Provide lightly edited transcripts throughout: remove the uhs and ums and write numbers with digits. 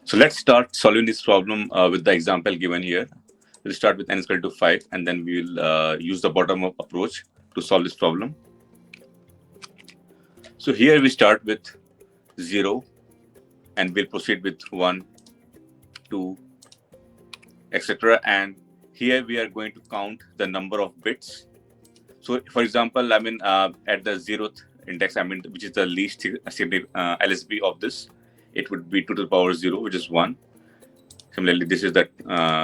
So let's start solving this problem with the example given here. We'll start with n is equal to 5, and then we'll use the bottom-up approach to solve this problem. So here we start with 0, and we'll proceed with 1, 2, etc. And here we are going to count the number of bits. So for example, at the 0th index, which is the least LSB of this, it would be 2 to the power 0, which is 1. Similarly, this is that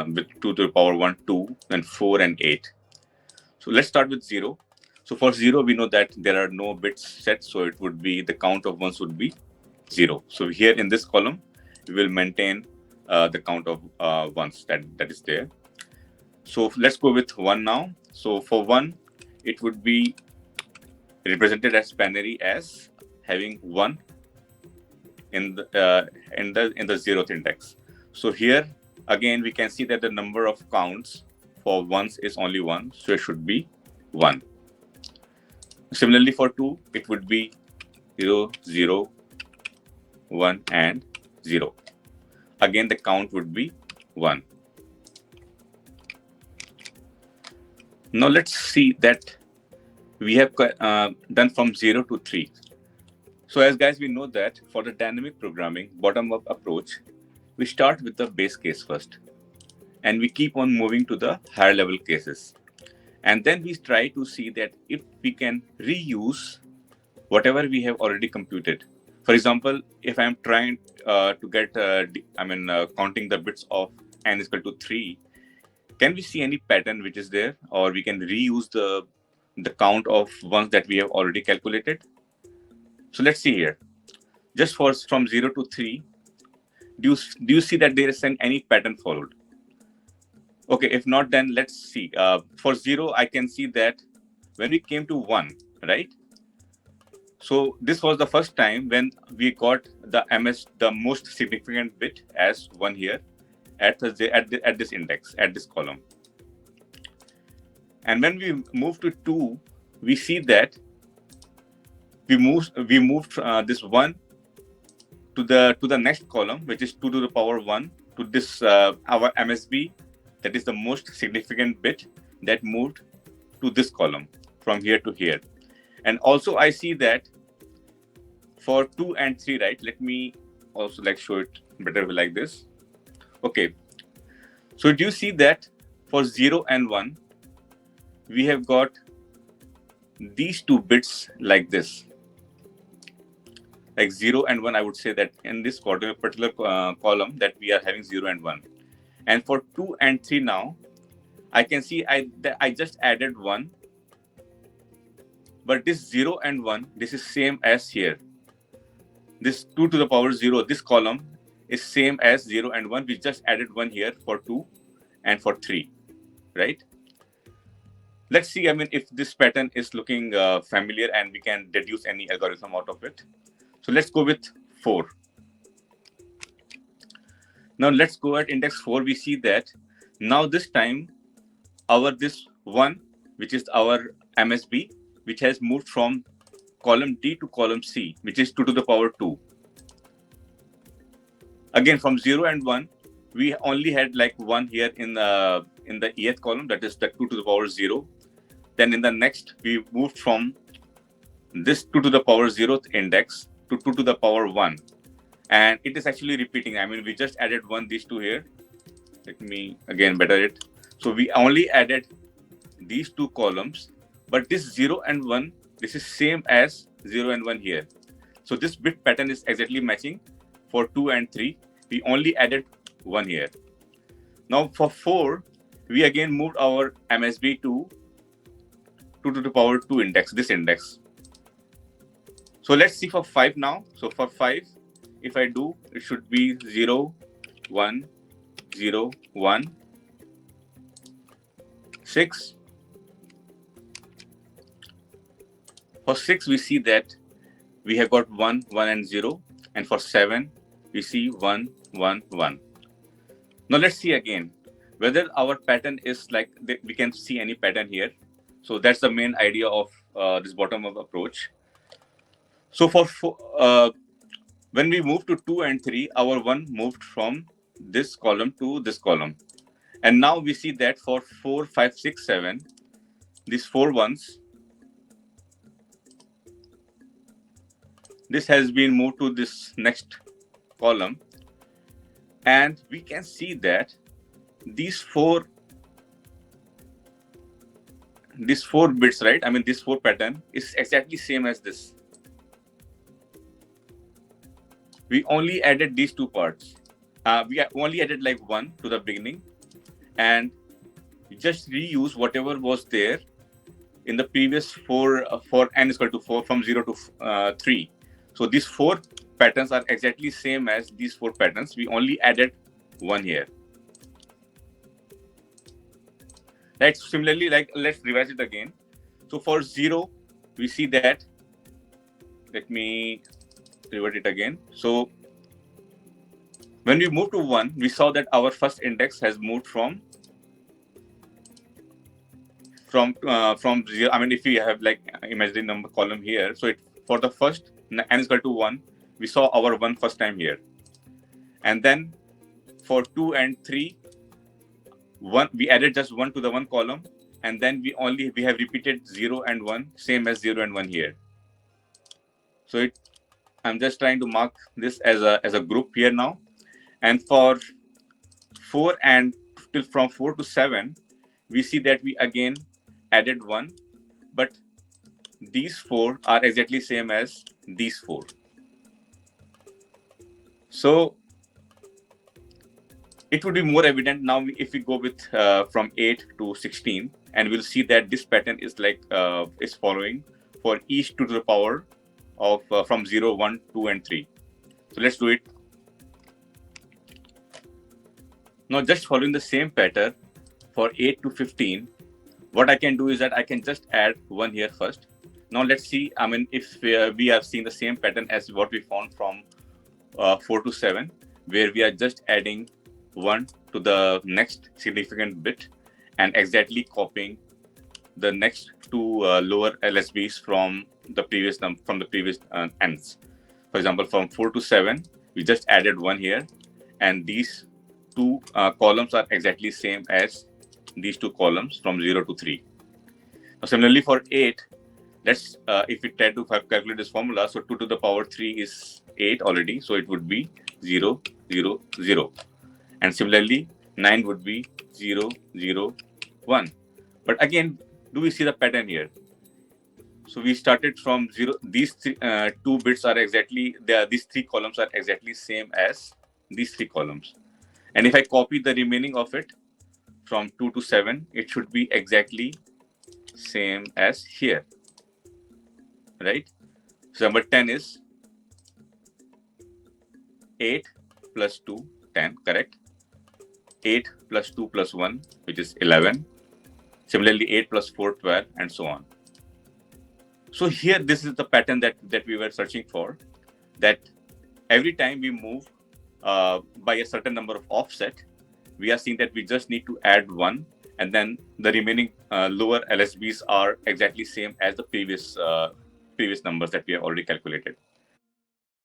with 2 to the power 1, 2, then 4 and 8. So let's start with 0. So for 0, we know that there are no bits set, so it would be the count of ones would be 0. So here in this column, we will maintain the count of ones that is there. So let's go with 1 now. So for 1, it would be represented as binary as having 1 in the 0th index. So here again we can see that the number of counts for ones is only 1, so it should be 1. Similarly for 2, it would be 0, 0, 1 and 0. Again the count would be 1. Now let's see that we have done from 0 to 3. So as guys, we know that for the dynamic programming bottom-up approach, we start with the base case first, and we keep on moving to the higher level cases. And then we try to see that if we can reuse whatever we have already computed. For example, if I'm trying to get, counting the bits of n is equal to 3, can we see any pattern which is there, or we can reuse the count of ones that we have already calculated? So let's see here. Just from 0 to 3, do you see that there is any pattern followed? Okay, if not, then let's see. For 0, I can see that when we came to 1, right? So this was the first time when we got the most significant bit as 1 here at this index, at this column. And when we move to 2, we see that we moved this 1 to the next column, which is 2 to the power 1, to this our MSB, that is the most significant bit that moved to this column from here to here. And also I see that for 2 and 3, right? Let me also show it better like this. Okay. So do you see that for 0 and 1, we have got these 2 bits like this. Like 0 and 1, I would say that in this particular column that we are having 0 and 1. And for 2 and 3 now, I can see I just added 1. But this 0 and 1, this is same as here. This 2 to the power 0, this column is same as 0 and 1. We just added 1 here for 2 and for 3, right? Let's see, if this pattern is looking familiar and we can deduce any algorithm out of it. So let's go with 4. Now let's go at index 4. We see that now this time this 1, which is our MSB, which has moved from column D to column C, which is 2 to the power 2. Again, from 0 and 1, we only had 1 here in the ETH column, that is the 2 to the power 0. Then in the next, we moved from this 2 to the power 0th index to 2 to the power 1. And it is actually repeating. We just added these 2 here. Let me again better it. So we only added these 2 columns, but this 0 and 1, this is same as 0 and 1 here. So this bit pattern is exactly matching for 2 and 3. We only added 1 here. Now for 4, we again moved our MSB to 2 to the power 2 index, this index. So let's see for 5 now. So for 5, if I do, it should be 0, 1, 0, 1, 6. For 6, we see that we have got 1, 1 and 0. And for 7, we see 1, 1, 1. Now let's see again whether our pattern is we can see any pattern here. So that's the main idea of this bottom-up approach. So When we move to 2 and 3, our 1 moved from this column to this column. And now we see that for 4, 5, 6, 7, these 4 ones, this has been moved to this next column. And we can see that these four bits, right? I mean, this 4 pattern is exactly same as this. We only added these 2 parts. We only added like 1 to the beginning, and just reuse whatever was there in the previous 4 for n is equal to 4 from 0 to 3. So these 4 patterns are exactly same as these 4 patterns. We only added 1 here. Right. Similarly, like let's revise it again. So for 0, we see that. Let me revert it again. So when we move to 1, we saw that our first index has moved from 0. I mean, if we have like imaginary number column here, so for the first n is equal to 1, we saw our 1 first time here, and then for 2 and 3, 1 we added just 1 to the 1 column, and then we have repeated 0 and 1, same as 0 and 1 here. So I'm just trying to mark this as a group here now. And for 4 and till from 4 to 7, we see that we again added 1, but these 4 are exactly same as these 4. So it would be more evident now if we go with from 8 to 16, and we'll see that this pattern is like is following for each 2 to the power of from 0, 1, 2, and 3. So let's do it. Now, just following the same pattern for 8 to 15, what I can do is that I can just add 1 here first. Now let's see, I mean, if we are seeing the same pattern as what we found from 4 to 7, where we are just adding 1 to the next significant bit and exactly copying the next 2 lower LSBs from the previous ends. For example, from 4 to 7, we just added 1 here, and these 2 columns are exactly same as these 2 columns from 0 to 3. Now, similarly for 8, let's if we try to calculate this formula, so 2 to the power 3 is 8 already, so it would be 0, 0, 0. And similarly, 9 would be 0, 0, 1. But again, do we see the pattern here? So we started from 0. These 2 bits are exactly there. These 3 columns are exactly same as these 3 columns. And if I copy the remaining of it from 2 to 7, it should be exactly same as here, right? So number 10 is 8 plus 2, 10, correct? 8 plus 2 plus 1, which is 11. Similarly, 8 plus 4, 12, and so on. So here, this is the pattern that we were searching for, that every time we move by a certain number of offset, we are seeing that we just need to add 1, and then the remaining lower LSBs are exactly same as the previous numbers that we have already calculated.